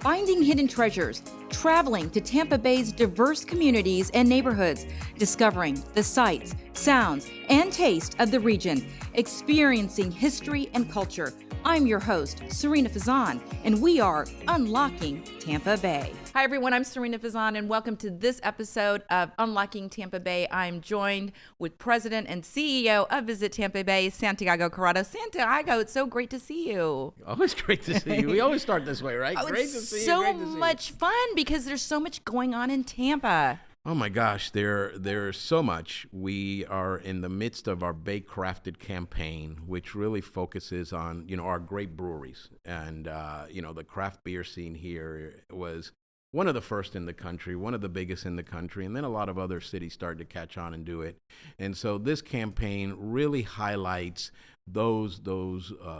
finding hidden treasures, traveling to Tampa Bay's diverse communities and neighborhoods, discovering the sights, sounds, and taste of the region, experiencing history and culture. I'm your host, Serena Fazan, and we are Unlocking Tampa Bay. Hi, everyone. I'm Serena Fazan, and welcome to this episode of Unlocking Tampa Bay. I'm joined with President and CEO of Visit Tampa Bay, Santiago Corrado. Santiago, it's so great to see you. Always great to see you. We always start this way, right? Oh, Great it's to see so you. Great to see much fun because there's so much going on in Tampa. Oh my gosh, there's so much. We are in the midst of our Bay Crafted campaign, which really focuses on, our great breweries. And, the craft beer scene here was one of the first in the country, one of the biggest in the country, and then a lot of other cities started to catch on and do it. And so this campaign really highlights those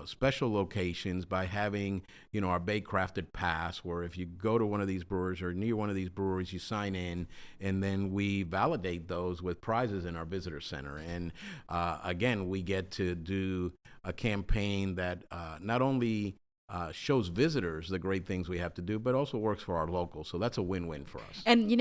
special locations by having, our Bay Crafted Pass, where if you go to one of these breweries or near one of these breweries, you sign in, and then we validate those with prizes in our visitor center. And again, we get to do a campaign that not only shows visitors the great things we have to do, but also works for our locals. So that's a win-win for us. And,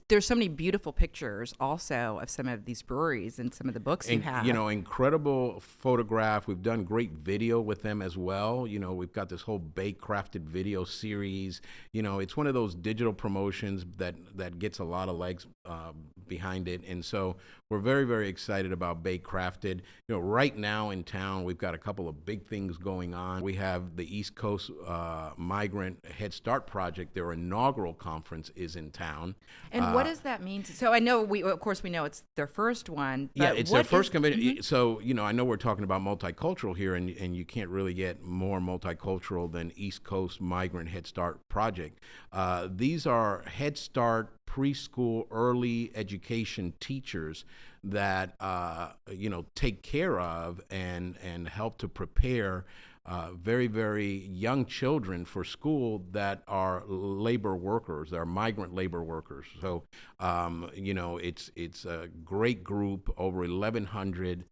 there's so many beautiful pictures also of some of these breweries and some of the books you have. Incredible photograph. We've done great video with them as well. We've got this whole Bay Crafted video series. It's one of those digital promotions that gets a lot of legs behind it. And so we're very, very excited about Bay Crafted. Right now in town, we've got a couple of big things going on. We have the East Coast Migrant Head Start Project. Their inaugural conference is in town. And what does that mean? So I know we know it's their first one. But yeah, it's their first convention. Mm-hmm. So, I know we're talking about multicultural here, and you can't really get more multicultural than East Coast Migrant Head Start Project. These are Head Start preschool early education teachers that, take care of and help to prepare very, very young children for school that are labor workers, that are migrant labor workers. So, it's a great group, over 1,100.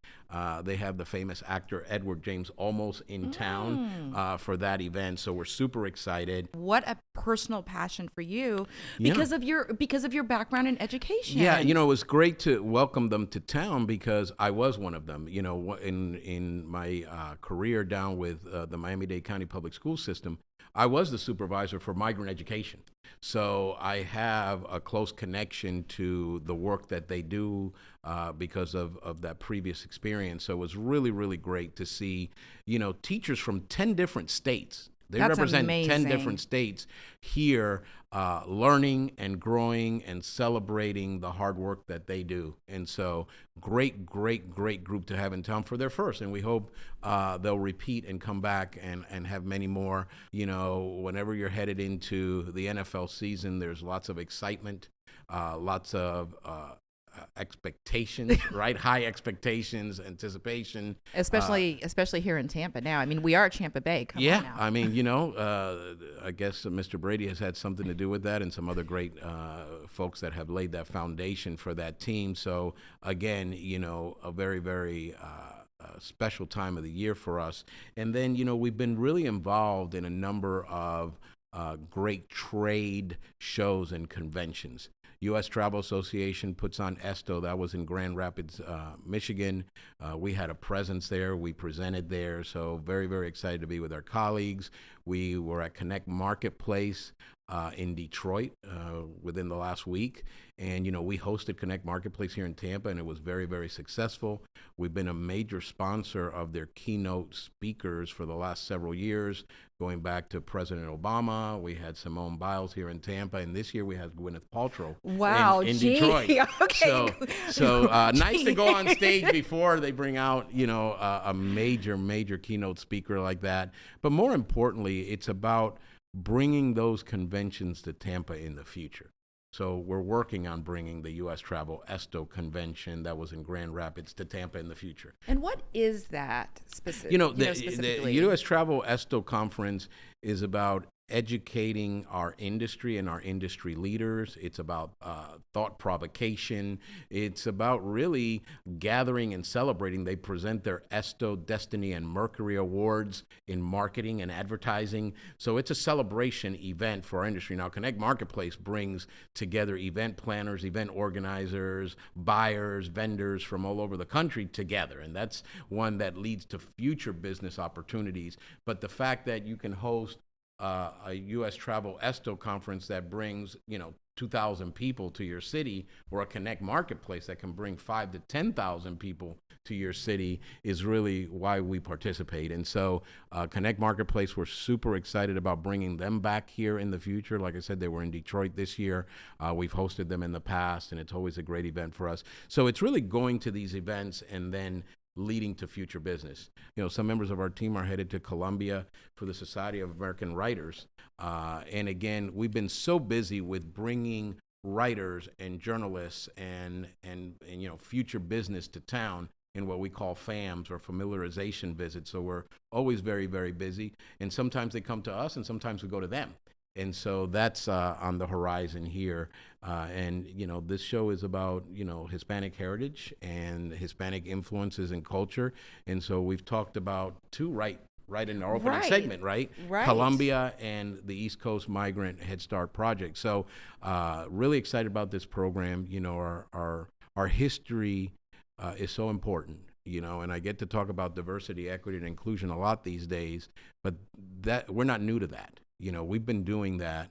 They have the famous actor Edward James Olmos in town for that event. So we're super excited. What a personal passion for you because of your background in education. Yeah, it was great to welcome them to town because I was one of them. In my career down with the Miami-Dade County Public School System, I was the supervisor for migrant education. So I have a close connection to the work that they do because of that previous experience. So it was really, really great to see, teachers from 10 different states. They That's represent amazing. 10 different states here learning and growing and celebrating the hard work that they do. And so great group to have in town for their first. And we hope they'll repeat and come back and have many more. Whenever you're headed into the NFL season, there's lots of excitement, lots of expectations, right? High expectations, anticipation. Especially here in Tampa now. I mean, we are at Tampa Bay. Come on now. I mean, I guess Mr. Brady has had something to do with that and some other great folks that have laid that foundation for that team. So again, a very, very special time of the year for us. And then, we've been really involved in a number of great trade shows and conventions. U.S. Travel Association puts on ESTO. That was in Grand Rapids, Michigan. We had a presence there. We presented there. So very, very excited to be with our colleagues. We were at Connect Marketplace in Detroit within the last week. And, we hosted Connect Marketplace here in Tampa, and it was very, very successful. We've been a major sponsor of their keynote speakers for the last several years, going back to President Obama. We had Simone Biles here in Tampa, and this year we had Gwyneth Paltrow in Detroit. Okay. So nice to go on stage before they bring out, a major keynote speaker like that. But more importantly, it's about bringing those conventions to Tampa in the future. So we're working on bringing the U.S. Travel ESTO convention that was in Grand Rapids to Tampa in the future. And what is that specifically? The U.S. Travel ESTO conference is about educating our industry and our industry leaders. It's about thought provocation. It's about really gathering and celebrating. They present their Esto, Destiny, and Mercury Awards in marketing and advertising. So it's a celebration event for our industry. Now, Connect Marketplace brings together event planners, event organizers, buyers, vendors from all over the country together. And that's one that leads to future business opportunities. But the fact that you can host a U.S. Travel Esto conference that brings, 2,000 people to your city, or a Connect Marketplace that can bring 5,000 to 10,000 people to your city is really why we participate. And so Connect Marketplace, we're super excited about bringing them back here in the future. Like I said, they were in Detroit this year. We've hosted them in the past, and it's always a great event for us. So it's really going to these events and then leading to future business. Some members of our team are headed to Colombia for the Society of American Writers. And again, we've been so busy with bringing writers and journalists and future business to town in what we call FAMs, or familiarization visits. So we're always very, very busy. And sometimes they come to us and sometimes we go to them. And so that's on the horizon here. And this show is about, Hispanic heritage and Hispanic influences in culture. And so we've talked about two right in our opening segment, right? Colombia and the East Coast Migrant Head Start Project. So really excited about this program. Our history is so important. And I get to talk about diversity, equity, and inclusion a lot these days, but that we're not new to that. We've been doing that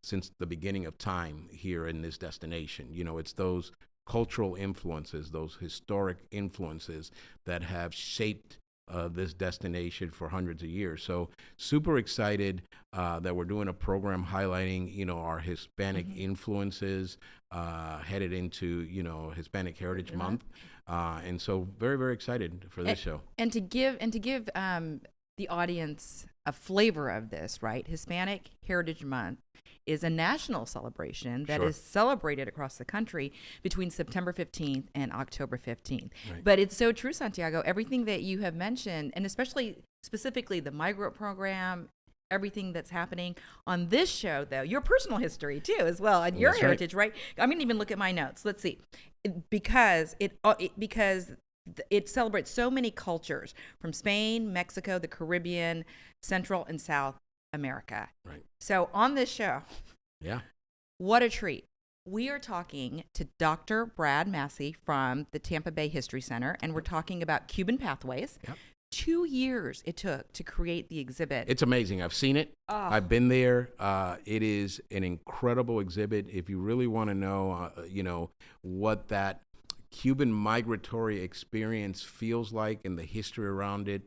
since the beginning of time here in this destination. It's those cultural influences, those historic influences that have shaped this destination for hundreds of years. So super excited that we're doing a program highlighting, our Hispanic influences headed into, Hispanic Heritage Month. And so very, very excited for this show. And to give the audience a flavor of this, right? Hispanic Heritage Month is a national celebration that is celebrated across the country between September 15th and October 15th. Right. But it's so true, Santiago, everything that you have mentioned, and specifically the migrant program, everything that's happening on this show, though, your personal history too, as well, and your heritage, right? I'm going to even look at my notes. Let's see, because it celebrates so many cultures from Spain, Mexico, the Caribbean, Central and South America. Right. So on this show, what a treat. We are talking to Dr. Brad Massey from the Tampa Bay History Center, and we're talking about Cuban Pathways. Yep. 2 years it took to create the exhibit. It's amazing. I've seen it. Oh. I've been there. It is an incredible exhibit. If you really want to know, what that Cuban migratory experience feels like and the history around it,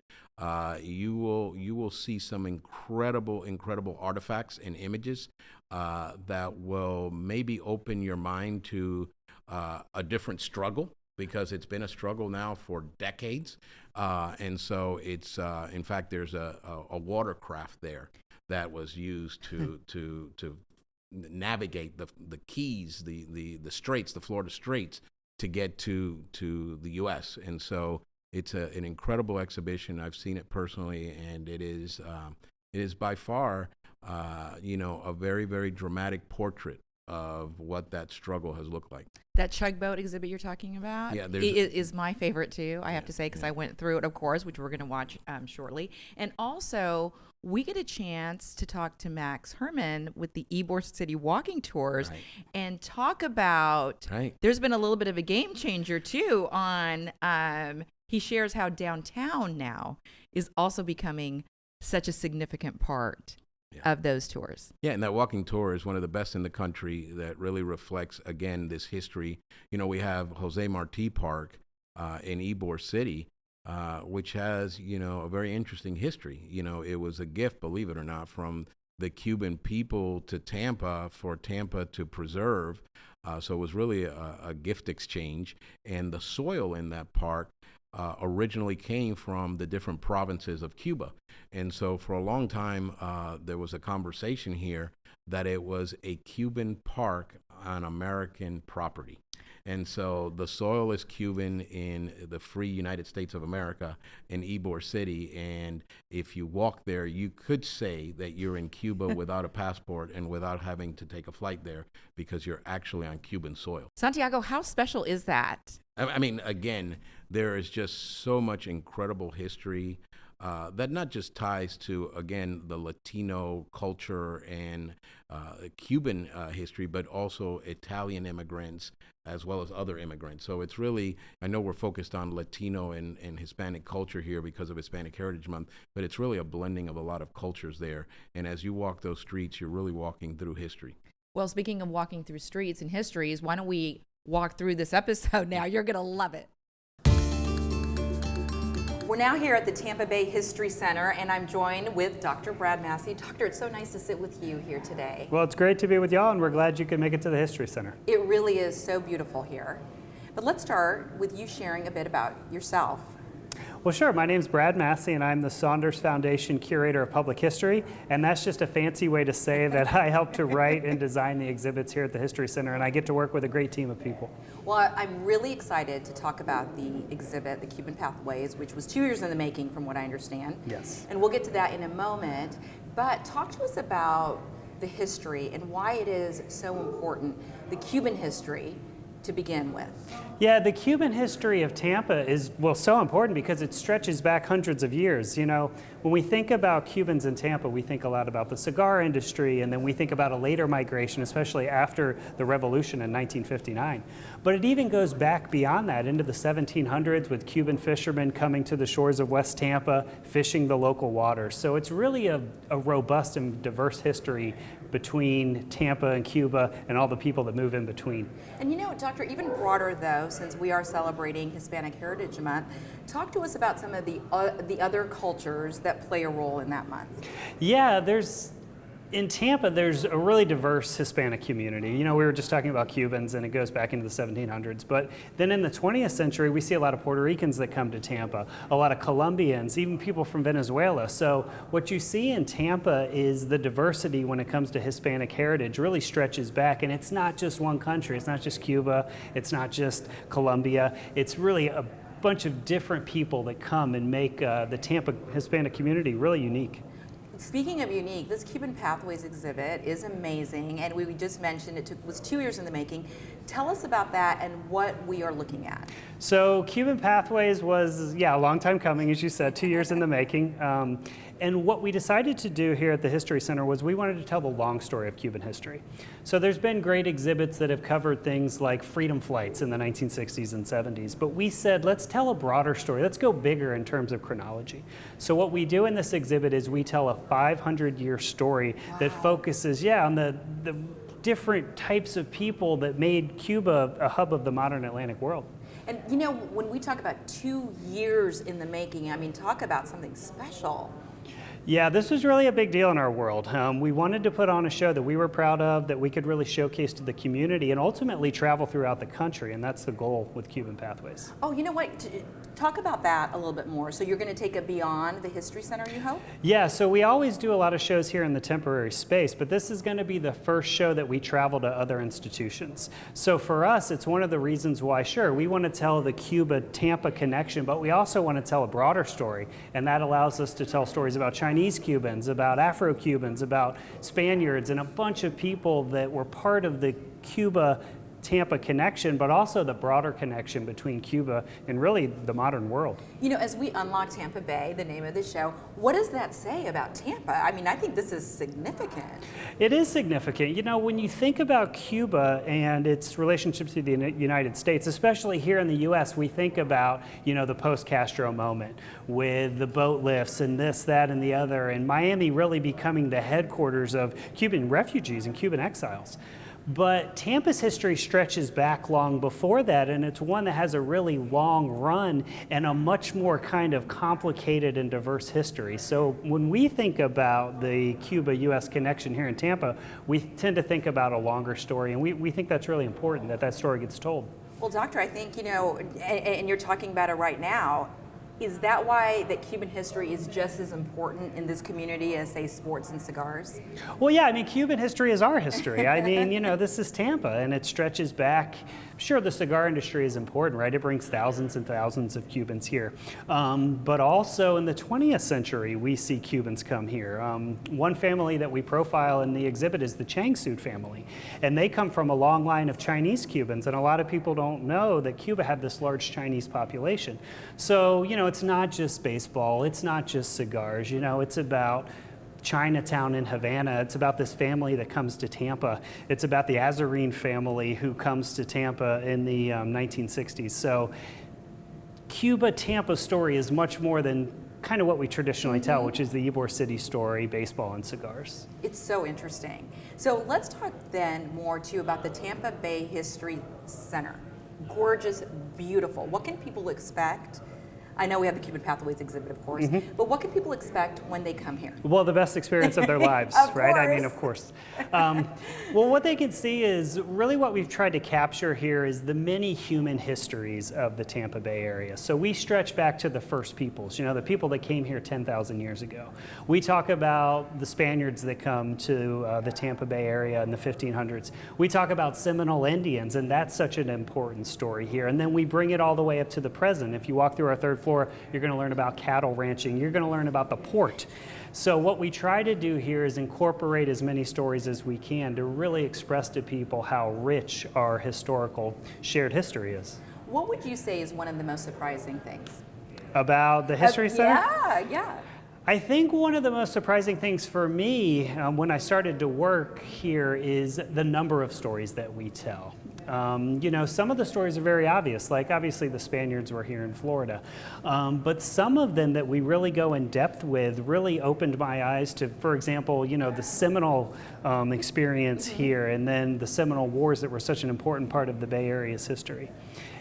you will see some incredible artifacts and images that will maybe open your mind to a different struggle, because it's been a struggle now for decades. And so it's, in fact, there's a watercraft there that was used to navigate the keys, the straits, the Florida Straits, to get to the U.S. And so it's an incredible exhibition. I've seen it personally, and it is by far, a very, very dramatic portrait of what that struggle has looked like. That tugboat exhibit you're talking about is my favorite too, I have to say, because I went through it, of course, which we're going to watch shortly. And also, we get a chance to talk to Max Herman with the Ybor City Walking Tours and talk about, there's been a little bit of a game changer too on, he shares how downtown now is also becoming such a significant part of those tours. Yeah, and that walking tour is one of the best in the country that really reflects, again, this history. We have Jose Marti Park in Ybor City, which has, a very interesting history. It was a gift, believe it or not, from the Cuban people to Tampa for Tampa to preserve. So it was really a gift exchange. And the soil in that park originally came from the different provinces of Cuba. And so for a long time, there was a conversation here that it was a Cuban park on American property. And so the soil is Cuban in the free United States of America in Ybor City. And if you walk there, you could say that you're in Cuba without a passport and without having to take a flight there, because you're actually on Cuban soil. Santiago, how special is that? I mean, again, there is just so much incredible history that not just ties to, again, the Latino culture and Cuban history, but also Italian immigrants as well as other immigrants. So it's really, I know we're focused on Latino and Hispanic culture here because of Hispanic Heritage Month, but it's really a blending of a lot of cultures there. And as you walk those streets, you're really walking through history. Well, speaking of walking through streets and histories, why don't we walk through this episode now? You're going to love it. We're now here at the Tampa Bay History Center, and I'm joined with Dr. Brad Massey. Doctor, it's so nice to sit with you here today. Well, it's great to be with y'all, and we're glad you could make it to the History Center. It really is so beautiful here. But let's start with you sharing a bit about yourself. Well, sure. My name's Brad Massey, and I'm the Saunders Foundation Curator of Public History, and that's just a fancy way to say that I help to write and design the exhibits here at the History Center, and I get to work with a great team of people. Well, I'm really excited to talk about the exhibit, the Cuban Pathways, which was 2 years in the making, from what I understand. Yes. And we'll get to that in a moment. But talk to us about the history and why it is so important, the Cuban history, to begin with. Yeah, the Cuban history of Tampa is, well, so important because it stretches back hundreds of years. You know, when we think about Cubans in Tampa, we think a lot about the cigar industry, and then we think about a later migration, especially after the Revolution in 1959. But it even goes back beyond that into the 1700s with Cuban fishermen coming to the shores of West Tampa, fishing the local waters. So it's really a robust and diverse history between Tampa and Cuba and all the people that move in between. And you know, Doctor, even broader though, since we are celebrating Hispanic Heritage Month, talk to us about some of the other cultures that play a role in that month. Yeah, in Tampa, there's a really diverse Hispanic community. You know, we were just talking about Cubans, and it goes back into the 1700s. But then in the 20th century, we see a lot of Puerto Ricans that come to Tampa, a lot of Colombians, even people from Venezuela. So what you see in Tampa is the diversity when it comes to Hispanic heritage really stretches back. And it's not just one country. It's not just Cuba. It's not just Colombia. It's really a bunch of different people that come and make the Tampa Hispanic community really unique. Speaking of unique, this Cuban Pathways exhibit is amazing, and we just mentioned it was 2 years in the making. Tell us about that and what we are looking at. So Cuban Pathways was, a long time coming, as you said, 2 years in the making. And what we decided to do here at the History Center was we wanted to tell the long story of Cuban history. So there's been great exhibits that have covered things like freedom flights in the 1960s and 70s, but we said, let's tell a broader story. Let's go bigger in terms of chronology. So what we do in this exhibit is we tell a 500-year story that focuses, on the different types of people that made Cuba a hub of the modern Atlantic world. And you know, when we talk about 2 years in the making, I mean, talk about something special. Yeah, this was really a big deal in our world. We wanted to put on a show that we were proud of, that we could really showcase to the community and ultimately travel throughout the country, and that's the goal with Cuban Pathways. Oh, you know what? Talk about that a little bit more. So you're going to take it beyond the History Center, you hope? Yeah, so we always do a lot of shows here in the temporary space, but this is going to be the first show that we travel to other institutions. So for us, it's one of the reasons why, sure, we want to tell the Cuba-Tampa connection, but we also want to tell a broader story, and that allows us to tell stories about Chinese Cubans, about Afro-Cubans, about Spaniards, and a bunch of people that were part of the Cuba-Tampa connection, but also the broader connection between Cuba and really the modern world. You know, as we unlock Tampa Bay, the name of the show, what does that say about Tampa? I mean, I think this is significant. It is significant. You know, when you think about Cuba and its relationship to the United States, especially here in the U.S., we think about, the post-Castro moment with the boat lifts and this, that, and the other, and Miami really becoming the headquarters of Cuban refugees and Cuban exiles. But Tampa's history stretches back long before that, and it's one that has a really long run and a much more kind of complicated and diverse history. So when we think about the Cuba-U.S. connection here in Tampa, we tend to think about a longer story, and we think that's really important, that story gets told. Well, Doctor, I think, and you're talking about it right now, Is that why that Cuban history is just as important in this community as, say, sports and cigars? Well, yeah, I mean, Cuban history is our history. I mean, you know, this is Tampa, and it stretches back. Sure, the cigar industry is important, right? It brings thousands and thousands of Cubans here. But also in the 20th century, we see Cubans come here. One family that we profile in the exhibit is the Chang Sud family. And they come from a long line of Chinese Cubans. And a lot of people don't know that Cuba had this large Chinese population. So, you know, it's not just baseball. It's not just cigars. You know, it's about Chinatown in Havana. It's about this family that comes to Tampa. It's about the Azarine family who comes to Tampa in the 1960s. So Cuba-Tampa story is much more than kind of what we traditionally tell, which is the Ybor City story, baseball and cigars. It's so interesting. So let's talk then more too about the Tampa Bay History Center. Gorgeous, beautiful. What can people expect? I know we have the Cuban Pathways exhibit, of course, but what can people expect when they come here? Well, the best experience of their lives, Of right? I mean, course. of course. Well, what they can see is really what we've tried to capture here is the many human histories of the Tampa Bay area. So we stretch back to the first peoples, you know, the people that came here 10,000 years ago. We talk about the Spaniards that come to the Tampa Bay area in the 1500s. We talk about Seminole Indians, and that's such an important story here. And then we bring it all the way up to the present. If you walk through our third floor, you're going to learn about cattle ranching. You're going to learn about the port. So what we try to do here is incorporate as many stories as we can to really express to people how rich our historical shared history is. What would you say is one of the most surprising things? About the History Center? Yeah. I think one of the most surprising things for me when I started to work here is the number of stories that we tell. You know, some of the stories are very obvious, like obviously the Spaniards were here in Florida, but some of them that we really go in depth with really opened my eyes to, for example, you know, the Seminole experience here, and then the Seminole Wars that were such an important part of the Bay Area's history.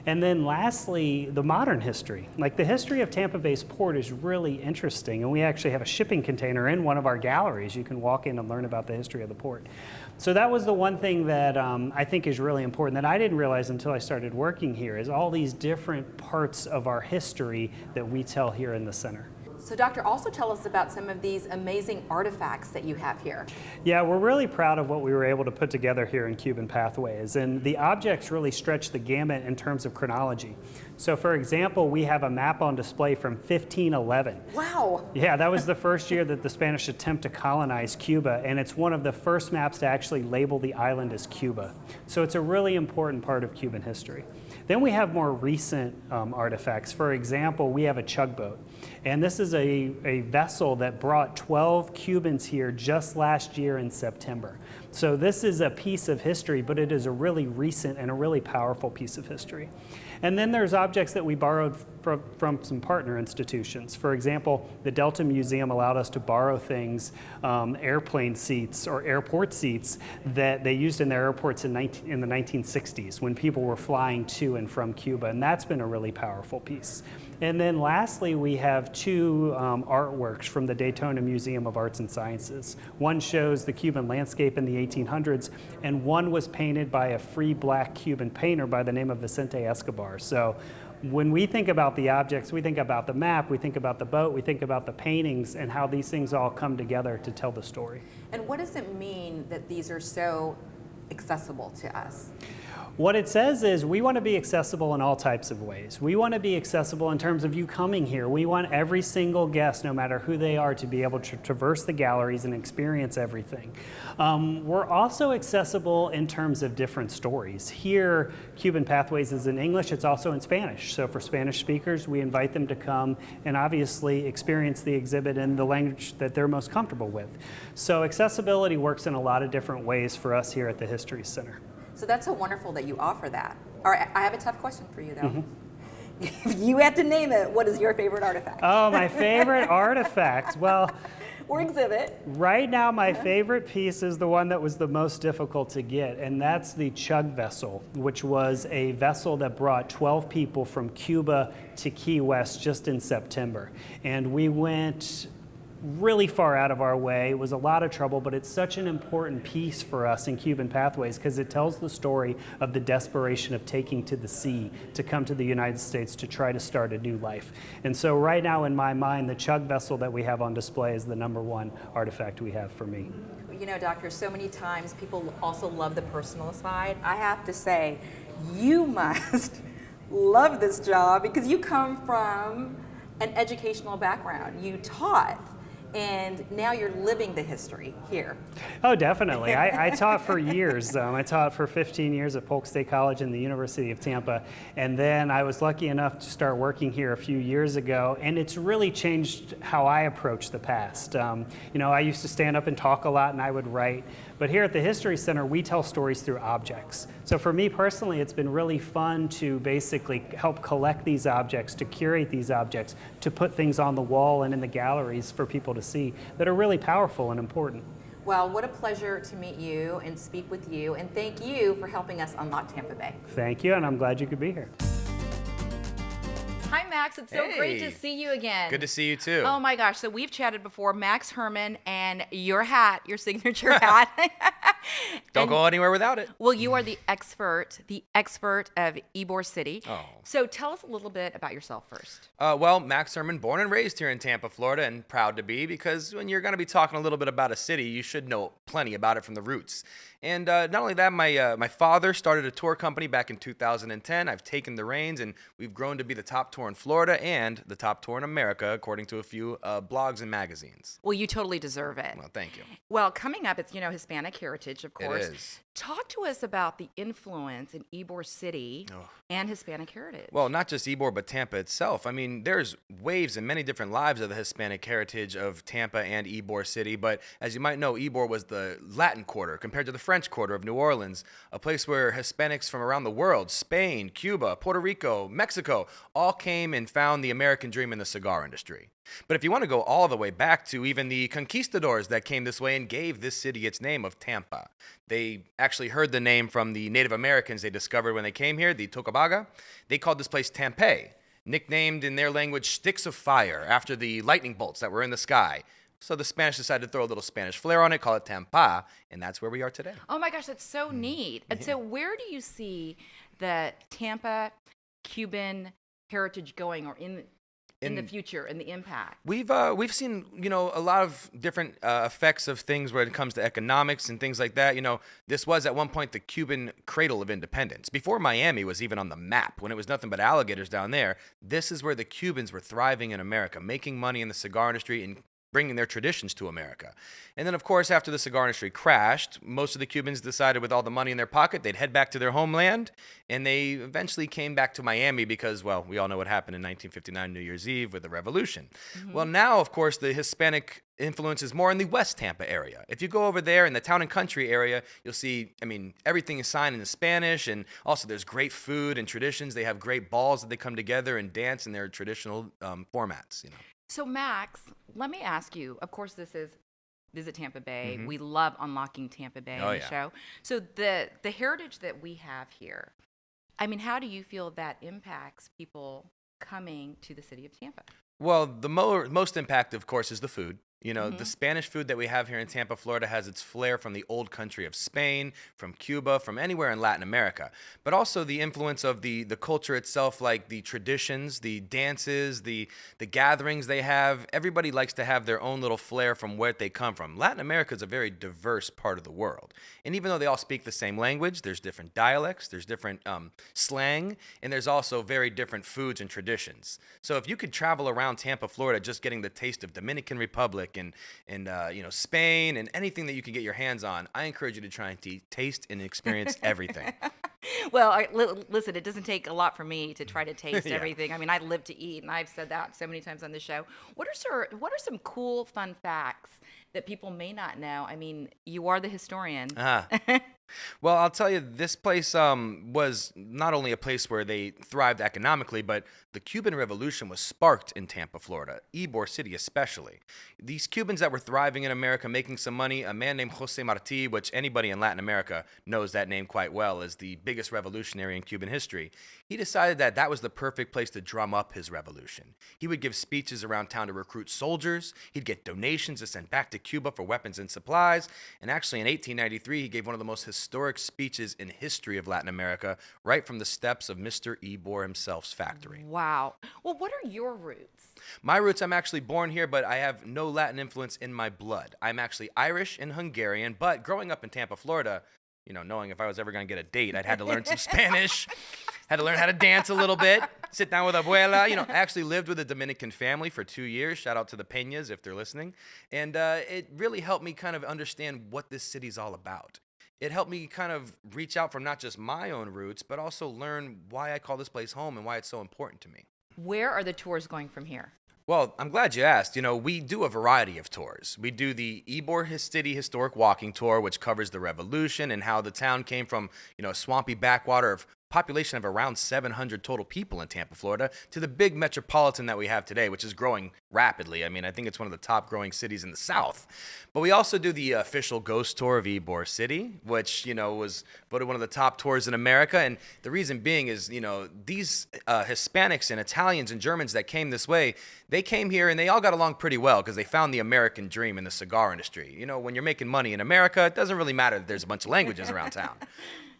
And then lastly, the modern history. Like the history of Tampa Bay's port is really interesting, and we actually have a shipping container in one of our galleries. You can walk in and learn about the history of the port. So that was the one thing that I think is really important that I didn't realize until I started working here, is all these different parts of our history that we tell here in the center. So Doctor, also tell us about some of these amazing artifacts that you have here. Yeah, we're really proud of what we were able to put together here in Cuban Pathways, and the objects really stretch the gamut in terms of chronology. So for example, we have a map on display from 1511. Wow. Yeah, that was the first year that the Spanish attempt to colonize Cuba, and it's one of the first maps to actually label the island as Cuba. So it's a really important part of Cuban history. Then we have more recent artifacts. For example, we have a chugboat. And this is a vessel that brought 12 Cubans here just last year in September. So this is a piece of history, but it is a really recent and a really powerful piece of history. And then there's objects that we borrowed from some partner institutions. For example, the Delta Museum allowed us to borrow things, airplane seats or airport seats that they used in their airports in the 1960s when people were flying to and from Cuba, and that's been a really powerful piece. And then lastly, we have two artworks from the Daytona Museum of Arts and Sciences. One shows the Cuban landscape in the 1800s, and one was painted by a free black Cuban painter by the name of Vicente Escobar. So when we think about the objects, we think about the map, we think about the boat, we think about the paintings, and how these things all come together to tell the story. And what does it mean that these are so accessible to us? What it says is we want to be accessible in all types of ways. We want to be accessible in terms of you coming here. We want every single guest, no matter who they are, to be able to traverse the galleries and experience everything. We're also accessible in terms of different stories. Here, Cuban Pathways is in English. It's also in Spanish. So for Spanish speakers, we invite them to come and obviously experience the exhibit in the language that they're most comfortable with. So accessibility works in a lot of different ways for us here at the History Center. So that's so wonderful that you offer that. All right, I have a tough question for you though. If you had to name it, what is your favorite artifact? Oh, my favorite artifact. Well, or exhibit. Right now, my favorite piece is the one that was the most difficult to get, and that's the chug vessel, which was a vessel that brought 12 people from Cuba to Key West just in September. And we went really far out of our way. It was a lot of trouble, but it's such an important piece for us in Cuban Pathways because it tells the story of the desperation of taking to the sea to come to the United States to try to start a new life. And so right now in my mind, the chug vessel that we have on display is the #1 artifact we have for me. You know, Doctor, so many times people also love the personal side. I have to say, you must love this job because you come from an educational background. You taught, and now you're living the history here. Oh, definitely. I taught for years. I taught for 15 years at Polk State College and the University of Tampa. And then I was lucky enough to start working here a few years ago. And it's really changed how I approach the past. You know, I used to stand up and talk a lot and I would write. But here at the History Center, we tell stories through objects. So for me personally, it's been really fun to basically help collect these objects, to curate these objects, to put things on the wall and in the galleries for people to see that are really powerful and important. Well, what a pleasure to meet you and speak with you, and thank you for helping us unlock Tampa Bay. Thank you, and I'm glad you could be here. Hi, Max. It's so great to see you again. Good to see you too. Oh my gosh. So we've chatted before, Max Herman, and your hat, your signature hat. Don't go anywhere without it. Well, you are the expert of Ybor City. Oh. So tell us a little bit about yourself first. Well, Max Herman, born and raised here in Tampa, Florida, and proud to be, because when you're going to be talking a little bit about a city, you should know plenty about it from the roots. And not only that, my father started a tour company back in 2010. I've taken the reins, and we've grown to be the top tour in Florida and the top tour in America, according to a few blogs and magazines. Well, you totally deserve it. Well, thank you. Well, coming up, it's, Hispanic Heritage, of course. It is. Talk to us about the influence in Ybor City and Hispanic heritage. Well, not just Ybor, but Tampa itself. I mean, there's waves and many different lives of the Hispanic heritage of Tampa and Ybor City. But as you might know, Ybor was the Latin quarter compared to the French quarter of New Orleans, a place where Hispanics from around the world, Spain, Cuba, Puerto Rico, Mexico, all came and found the American dream in the cigar industry. But if you want to go all the way back to even the conquistadors that came this way and gave this city its name of Tampa, they actually heard the name from the Native Americans they discovered when they came here, the Tocobaga. They called this place Tampa, nicknamed in their language sticks of fire after the lightning bolts that were in the sky. So the Spanish decided to throw a little Spanish flair on it, call it Tampa, and that's where we are today. Oh my gosh, that's so neat. And so where do you see the Tampa Cuban heritage going, or in the future, and the impact? We've seen, a lot of different effects of things when it comes to economics and things like that. This was at one point the Cuban cradle of independence. Before Miami was even on the map, when it was nothing but alligators down there, this is where the Cubans were thriving in America, making money in the cigar industry and bringing their traditions to America. And then, of course, after the cigar industry crashed, most of the Cubans decided with all the money in their pocket, they'd head back to their homeland, and they eventually came back to Miami because, well, we all know what happened in 1959 New Year's Eve with the Revolution. Mm-hmm. Well, now, of course, the Hispanic influence is more in the West Tampa area. If you go over there in the town and country area, you'll see, everything is signed in Spanish, and also there's great food and traditions. They have great balls that they come together and dance in their traditional formats, So Max, let me ask you, of course this is Visit Tampa Bay. Mm-hmm. We love Unlocking Tampa Bay on the show. So the heritage that we have here, how do you feel that impacts people coming to the city of Tampa? Well, the most impact, of course, is the food. Mm-hmm. The Spanish food that we have here in Tampa, Florida has its flair from the old country of Spain, from Cuba, from anywhere in Latin America. But also the influence of the culture itself, like the traditions, the dances, the gatherings they have. Everybody likes to have their own little flair from where they come from. Latin America is a very diverse part of the world. And even though they all speak the same language, there's different dialects, there's different slang, and there's also very different foods and traditions. So if you could travel around Tampa, Florida, just getting the taste of Dominican Republic, and Spain, and anything that you can get your hands on, I encourage you to try and taste and experience everything. Well, listen, it doesn't take a lot for me to try to taste everything. I live to eat, and I've said that so many times on the show. What are some cool, fun facts that people may not know? You are the historian. Well, I'll tell you, this place was not only a place where they thrived economically, but the Cuban Revolution was sparked in Tampa, Florida, Ybor City especially. These Cubans that were thriving in America, making some money, a man named Jose Marti, which anybody in Latin America knows that name quite well, as the biggest revolutionary in Cuban history, he decided that that was the perfect place to drum up his revolution. He would give speeches around town to recruit soldiers, he'd get donations to send back to Cuba for weapons and supplies, and actually in 1893 he gave one of the most historic speeches in history of Latin America, right from the steps of Mr. Ybor himself's factory. Wow. Well, what are your roots? My roots, I'm actually born here, but I have no Latin influence in my blood. I'm actually Irish and Hungarian, but growing up in Tampa, Florida, knowing if I was ever going to get a date, I'd had to learn some Spanish, had to learn how to dance a little bit, sit down with abuela. I actually lived with a Dominican family for 2 years. Shout out to the Peñas if they're listening. And it really helped me kind of understand what this city's all about. It helped me kind of reach out from not just my own roots, but also learn why I call this place home and why it's so important to me. Where are the tours going from here? Well, I'm glad you asked. We do a variety of tours. We do the Ybor City Historic Walking Tour, which covers the Revolution and how the town came from, a swampy backwater of population of around 700 total people in Tampa, Florida, to the big metropolitan that we have today, which is growing rapidly. I mean, I think it's one of the top growing cities in the South. But we also do the official ghost tour of Ybor City, which, was voted one of the top tours in America. And the reason being is, these Hispanics and Italians and Germans that came this way, they came here and they all got along pretty well because they found the American dream in the cigar industry. When you're making money in America, it doesn't really matter that there's a bunch of languages around town.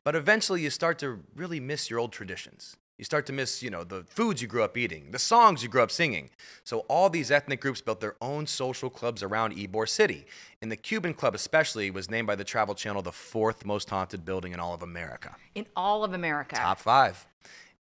But eventually you start to really miss your old traditions. You start to miss, the foods you grew up eating, the songs you grew up singing. So all these ethnic groups built their own social clubs around Ybor City. And the Cuban Club especially was named by the Travel Channel the 4th most haunted building in all of America. In all of America? Top 5.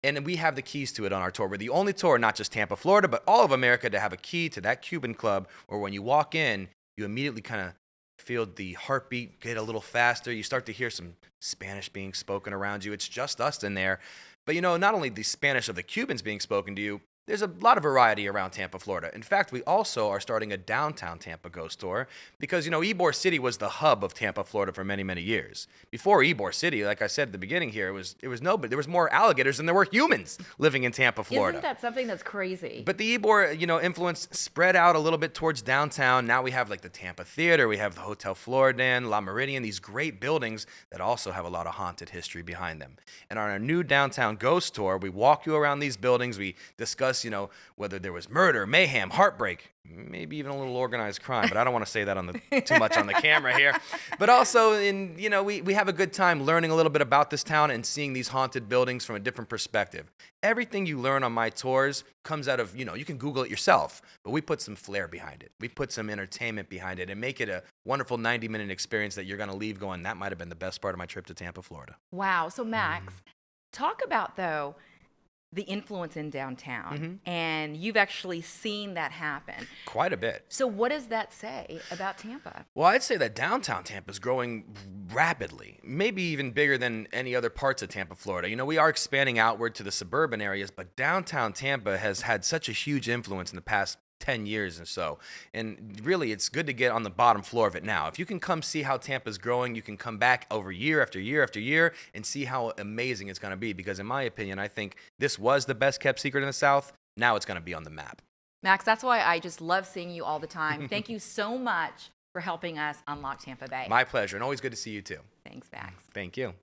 And we have the keys to it on our tour. We're the only tour, not just Tampa, Florida, but all of America to have a key to that Cuban Club where when you walk in, you immediately kind of feel the heartbeat get a little faster. You start to hear some Spanish being spoken around you. It's just us in there. But not only the Spanish of the Cubans being spoken to you, there's a lot of variety around Tampa, Florida. In fact, we also are starting a downtown Tampa ghost tour because, Ybor City was the hub of Tampa, Florida for many, many years. Before Ybor City, like I said at the beginning here, there was more alligators than there were humans living in Tampa, Florida. Isn't that something that's crazy? But the Ybor, influence spread out a little bit towards downtown. Now we have like the Tampa Theater, we have the Hotel Floridan, La Meridian, these great buildings that also have a lot of haunted history behind them. And on our new downtown ghost tour, we walk you around these buildings, we discuss whether there was murder, mayhem, heartbreak, maybe even a little organized crime, but I don't want to say that too much on the camera here. But also, we have a good time learning a little bit about this town and seeing these haunted buildings from a different perspective. Everything you learn on my tours comes out of, you can Google it yourself, but we put some flair behind it. We put some entertainment behind it and make it a wonderful 90-minute experience that you're going to leave going, that might have been the best part of my trip to Tampa, Florida. Wow. So Max, talk about, though, the influence in downtown, and you've actually seen that happen. Quite a bit. So what does that say about Tampa? Well, I'd say that downtown Tampa is growing rapidly, maybe even bigger than any other parts of Tampa, Florida. We are expanding outward to the suburban areas, but downtown Tampa has had such a huge influence in the past 10 years or so. And really, it's good to get on the bottom floor of it now. If you can come see how Tampa's growing, you can come back over year after year after year and see how amazing it's going to be. Because in my opinion, I think this was the best kept secret in the South. Now it's going to be on the map. Max, that's why I just love seeing you all the time. Thank you so much for helping us unlock Tampa Bay. My pleasure, and always good to see you too. Thanks, Max. Thank you.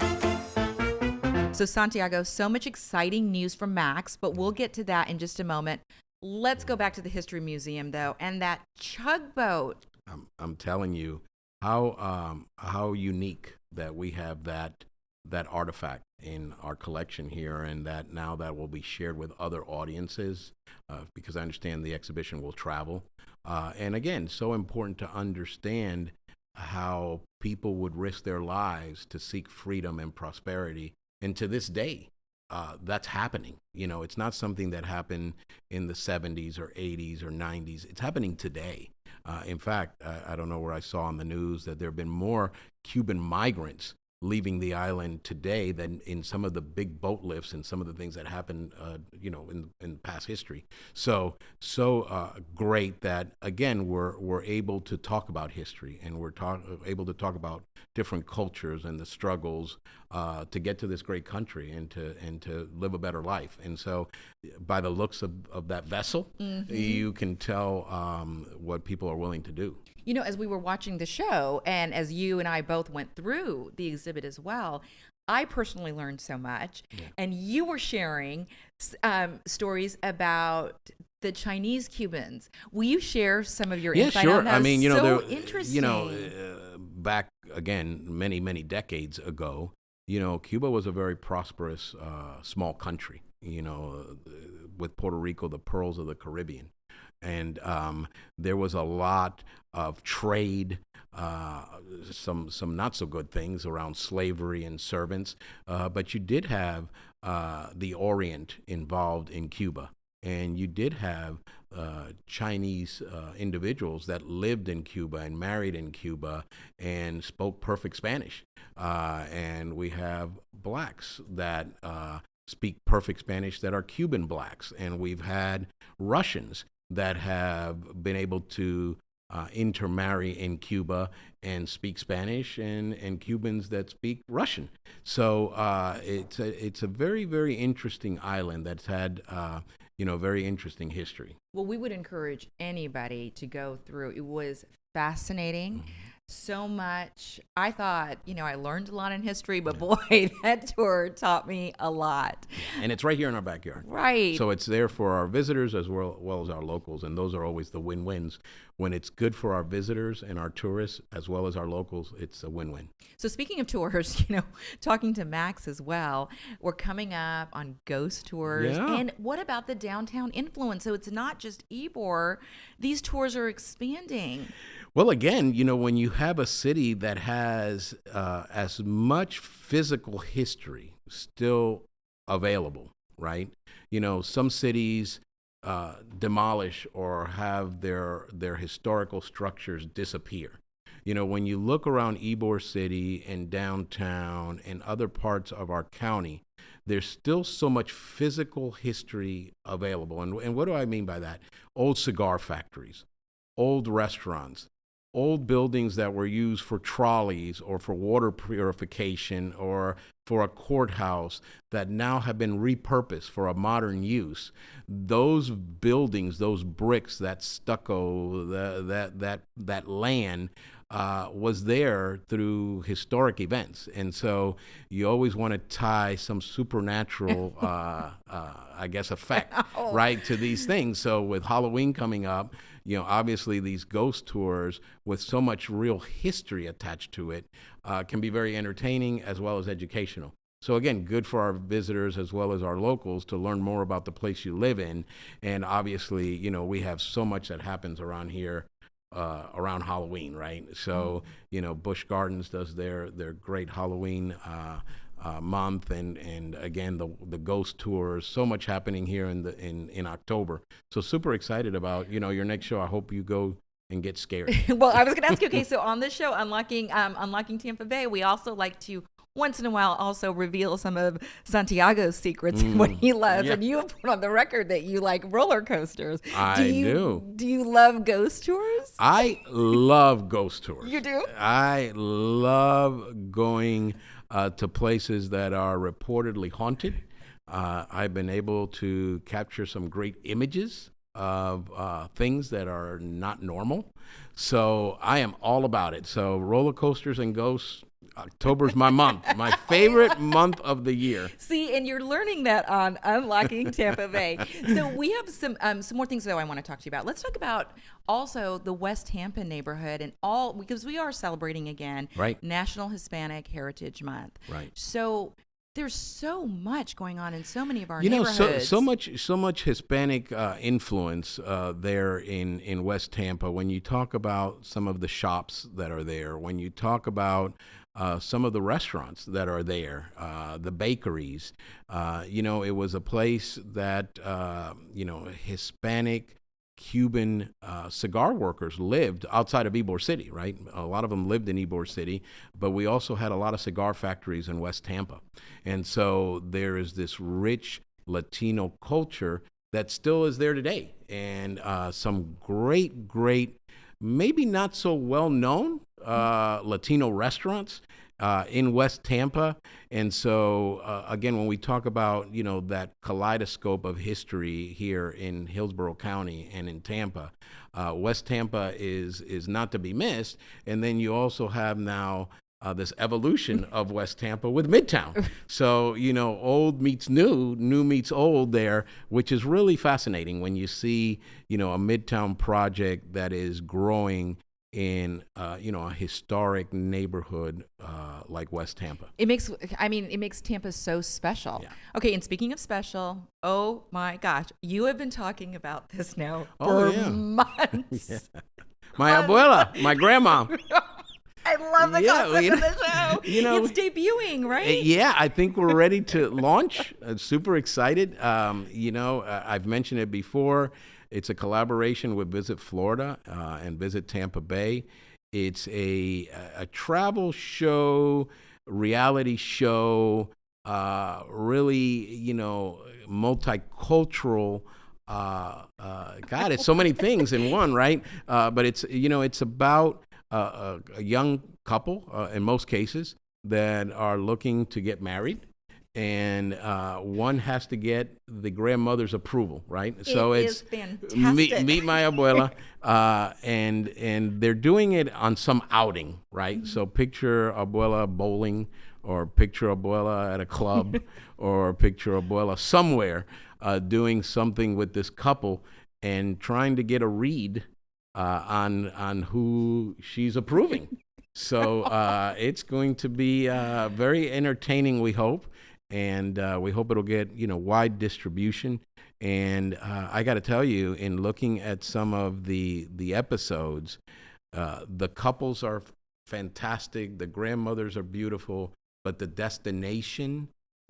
So Santiago, so much exciting news from Max, but we'll get to that in just a moment. Let's go back to the History Museum, though, and that chug boat. I'm telling you how unique that we have that artifact in our collection here, and that now that will be shared with other audiences because I understand the exhibition will travel. And again, so important to understand how people would risk their lives to seek freedom and prosperity. And to this day, that's happening. It's not something that happened in the 70s or 80s or 90s. It's happening today. In fact, I don't know where I saw on the news that there have been more Cuban migrants leaving the island today than in some of the big boat lifts and some of the things that happened, in past history. So great that again we're able to talk about history, and we're able to talk about different cultures and the struggles to get to this great country and to live a better life. And so, by the looks of that vessel, you can tell what people are willing to do. You know, as we were watching the show, and as you and I both went through the exhibit as well, I personally learned so much. Yeah. And you were sharing stories about the Chinese Cubans. Will you share some of your insight on that? I mean, so interesting. Back again, many, many decades ago, Cuba was a very prosperous small country, with Puerto Rico, the pearls of the Caribbean. And there was a lot of trade, some not so good things around slavery and servants, but you did have the Orient involved in Cuba, and you did have Chinese individuals that lived in Cuba and married in Cuba and spoke perfect Spanish, and we have blacks that speak perfect Spanish that are Cuban blacks, and we've had Russians that have been able to intermarry in Cuba and speak Spanish, and Cubans that speak Russian. So it's a very, very interesting island that's had very interesting history. Well, we would encourage anybody to go through. It was fascinating. Mm-hmm. So much. I thought, I learned a lot in history, but boy, that tour taught me a lot. And it's right here in our backyard. Right. So it's there for our visitors as well as our locals, and those are always the win-wins. When it's good for our visitors and our tourists as well as our locals, it's a win-win. So speaking of tours, talking to Max as well, we're coming up on ghost tours. Yeah. And what about the downtown influence? So it's not just Ybor. These tours are expanding. Well, again, when you have a city that has as much physical history still available, right? Some cities demolish or have their historical structures disappear. When you look around Ybor City and downtown and other parts of our county, there's still so much physical history available. And what do I mean by that? Old cigar factories, old restaurants, old buildings that were used for trolleys or for water purification or for a courthouse that now have been repurposed for a modern use. Those buildings, those bricks, that stucco, that land was there through historic events. And so you always want to tie some supernatural, effect, right, to these things. So with Halloween coming up, obviously these ghost tours with so much real history attached to it can be very entertaining as well as educational. So again, good for our visitors as well as our locals to learn more about the place you live in. And obviously, we have so much that happens around here around Halloween, right? So, Busch Gardens does their great Halloween month, and again the ghost tours. So much happening here in October. So super excited about your next show. I hope you go and get scared. Well, I was going to ask you. Okay, so on this show, Unlocking Tampa Bay, we also like to once in a while also reveal some of Santiago's secrets and what he loves. Yeah. And you have put on the record that you like roller coasters. I do. Do you love ghost tours? I love ghost tours. You do? I love going to places that are reportedly haunted. I've been able to capture some great images of things that are not normal. So I am all about it. So roller coasters and ghosts, October's my month, my favorite month of the year. See, and you're learning that on Unlocking Tampa Bay. So we have some more things, though, I want to talk to you about. Let's talk about also the West Tampa neighborhood and all, because we are celebrating again National Hispanic Heritage Month. Right. So there's so much going on in so many of our neighborhoods. So much Hispanic influence there in West Tampa. When you talk about some of the shops that are there, when you talk about some of the restaurants that are there, the bakeries, it was a place that Hispanic Cuban cigar workers lived outside of Ybor City, right? A lot of them lived in Ybor City, but we also had a lot of cigar factories in West Tampa. And so there is this rich Latino culture that still is there today. And some great, maybe not so well-known Latino restaurants in West Tampa. And so, again, when we talk about, that kaleidoscope of history here in Hillsborough County and in Tampa, West Tampa is not to be missed. And then you also have now this evolution of West Tampa with Midtown. So, old meets new meets old there, which is really fascinating when you see, a Midtown project that is growing in a historic neighborhood like West Tampa. It makes Tampa so special. Yeah. Okay, and speaking of special, oh my gosh, you have been talking about this now for months. Yeah. My abuela, my grandma. I love the concept of the show. It's debuting, right? Yeah, I think we're ready to launch. Super excited. I've mentioned it before. It's a collaboration with Visit Florida and Visit Tampa Bay. It's a travel show, reality show, really, multicultural. God, it's so many things in one, right? But it's about a young couple, in most cases, that are looking to get married. And one has to get the grandmother's approval, right? So it's fantastic. Meet my abuela, and they're doing it on some outing, right? Mm-hmm. So picture abuela bowling, or picture abuela at a club, or picture abuela somewhere doing something with this couple and trying to get a read on who she's approving. So it's going to be very entertaining, we hope. And we hope it'll get, wide distribution. And I got to tell you, in looking at some of the episodes, the couples are fantastic. The grandmothers are beautiful. But the destination,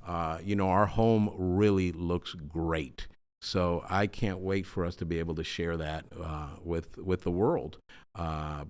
our home really looks great. So I can't wait for us to be able to share that with the world.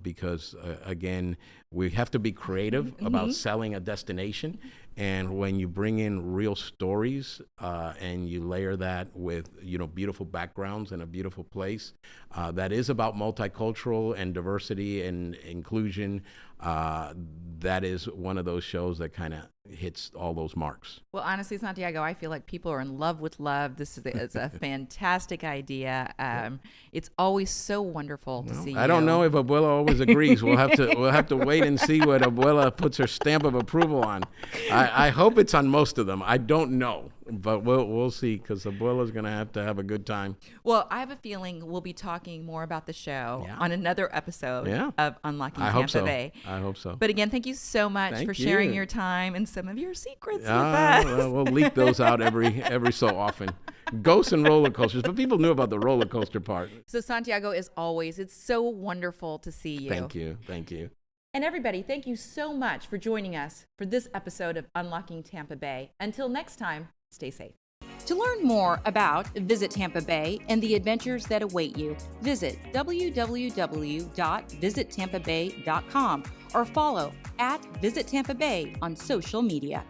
Because, again, we have to be creative about selling a destination. And when you bring in real stories and you layer that with, beautiful backgrounds and a beautiful place that is about multicultural and diversity and inclusion, that is one of those shows that kind of hits all those marks. Well, honestly, Santiago, I feel like people are in love with love. It's a fantastic idea. It's always so wonderful to see you. I don't know if Abuela always agrees. We'll have to wait and see what Abuela puts her stamp of approval on. I hope it's on most of them. I don't know, but we'll see, because Abuela's going to have a good time. Well, I have a feeling we'll be talking more about the show on another episode of Unlocking Tampa Bay. I hope so. But again, thank you so much for sharing your time and some of your secrets with us. Well, we'll leak those out every so often. Ghosts and roller coasters, but people knew about the roller coaster part. So Santiago, as always, it's so wonderful to see you. Thank you. And everybody, thank you so much for joining us for this episode of Unlocking Tampa Bay. Until next time, stay safe. To learn more about Visit Tampa Bay and the adventures that await you, visit www.visittampabay.com or follow @Visit Tampa Bay on social media.